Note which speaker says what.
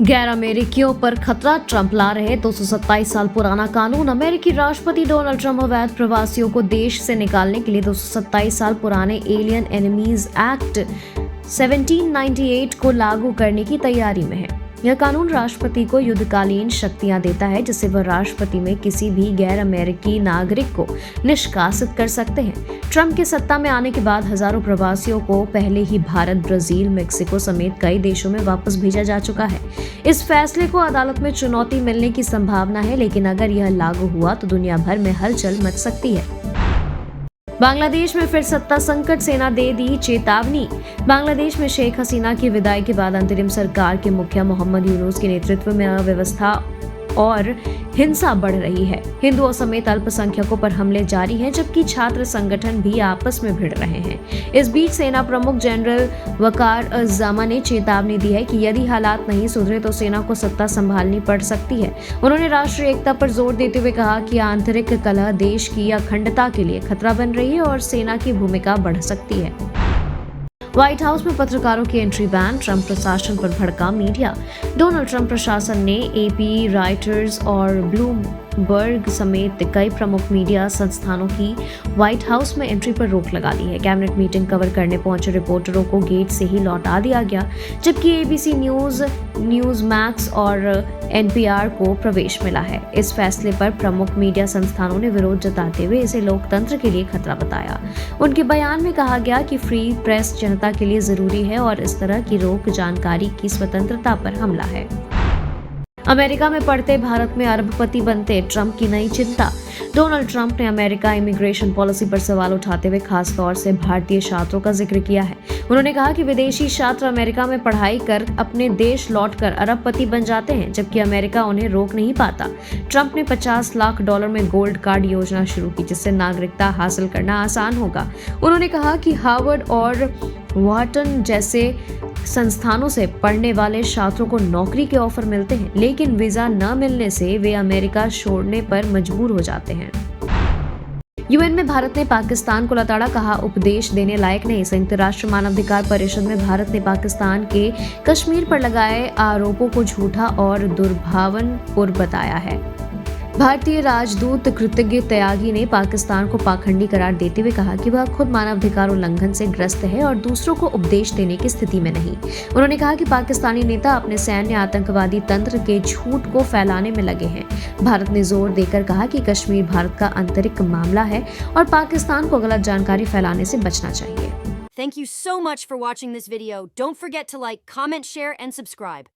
Speaker 1: गैर अमेरिकियों पर खतरा, ट्रंप ला रहे 227 साल पुराना कानून। अमेरिकी राष्ट्रपति डोनाल्ड ट्रंप अवैध प्रवासियों को देश से निकालने के लिए 227 साल पुराने एलियन एनिमीज एक्ट 1798 को लागू करने की तैयारी में है। यह कानून राष्ट्रपति को युद्धकालीन शक्तियां देता है, जिससे वह राष्ट्रपति में किसी भी गैर अमेरिकी नागरिक को निष्कासित कर सकते हैं। ट्रंप के सत्ता में आने के बाद हजारों प्रवासियों को पहले ही भारत, ब्राजील, मेक्सिको समेत कई देशों में वापस भेजा जा चुका है। इस फैसले को अदालत में चुनौती मिलने की संभावना है, लेकिन अगर यह लागू हुआ तो दुनिया भर में हलचल मच सकती है। बांग्लादेश में फिर सत्ता संकट, सेना दे दी चेतावनी। बांग्लादेश में शेख हसीना की विदाई के बाद अंतरिम सरकार के मुखिया मोहम्मद यूनुस के नेतृत्व में अव्यवस्था और हिंसा बढ़ रही है। हिंदुओं समेत अल्पसंख्यकों पर हमले जारी हैं, जबकि छात्र संगठन भी आपस में भिड़ रहे हैं। इस बीच सेना प्रमुख जनरल वकार अज़्ज़मा ने चेतावनी दी है कि यदि हालात नहीं सुधरे तो सेना को सत्ता संभालनी पड़ सकती है। उन्होंने राष्ट्रीय एकता पर जोर देते हुए कहा कि आंतरिक कलह देश की अखंडता के लिए खतरा बन रही है और सेना की भूमिका बढ़ सकती है। व्हाइट हाउस में पत्रकारों की एंट्री बैन, ट्रंप प्रशासन पर भड़का मीडिया। डोनाल्ड ट्रंप प्रशासन ने एपी, रॉयटर्स और ब्लूमबर्ग समेत कई प्रमुख मीडिया संस्थानों की व्हाइट हाउस में एंट्री पर रोक लगा दी है। कैबिनेट मीटिंग कवर करने पहुंचे रिपोर्टरों को गेट से ही लौटा दिया गया, जबकि एबीसी न्यूज, न्यूज मैक्स और एनपीआर को प्रवेश मिला है। इस फैसले पर प्रमुख मीडिया संस्थानों ने विरोध जताते हुए इसे लोकतंत्र के लिए खतरा बताया। उनके बयान में कहा गया कि फ्री प्रेस जनता के लिए जरूरी है और इस तरह की रोक जानकारी की स्वतंत्रता पर हमला है। अमेरिका में पढ़ते भारत में अरबपति बनते, ट्रंप की नई चिंता। डोनाल्ड ट्रंप ने अमेरिका इमिग्रेशन पॉलिसी पर सवाल उठाते हुए खास तौर से भारतीय छात्रों का जिक्र किया है। उन्होंने कहा कि विदेशी छात्र अमेरिका में पढ़ाई कर अपने देश लौटकर अरबपति बन जाते हैं, जबकि अमेरिका उन्हें रोक नहीं पाता। ट्रंप ने $50 लाख में गोल्ड कार्ड योजना शुरू की, जिससे नागरिकता हासिल करना आसान होगा। उन्होंने कहा कि हार्वर्ड और वॉर्टन जैसे संस्थानों से पढ़ने वाले छात्रों को नौकरी के ऑफर मिलते हैं, लेकिन वीजा न मिलने से वे अमेरिका छोड़ने पर मजबूर हो जाते हैं। यूएन में भारत ने पाकिस्तान को लताड़ा, कहा उपदेश देने लायक नहीं। संयुक्त राष्ट्र मानवाधिकार परिषद में भारत ने पाकिस्तान के कश्मीर पर लगाए आरोपों को झूठा और दुर्भावनापूर्ण बताया है। भारतीय राजदूत कृतज्ञ त्यागी ने पाकिस्तान को पाखंडी करार देते हुए कहा कि वह खुद मानवाधिकार उल्लंघन से ग्रस्त है और दूसरों को उपदेश देने की स्थिति में नहीं। उन्होंने कहा कि पाकिस्तानी नेता अपने सैन्य आतंकवादी तंत्र के झूठ को फैलाने में लगे हैं। भारत ने जोर देकर कहा कि कश्मीर भारत का आंतरिक मामला है और पाकिस्तान को गलत जानकारी फैलाने से बचना चाहिए।
Speaker 2: Thank you so much for watching this video. Don't forget to like, comment, share, and subscribe.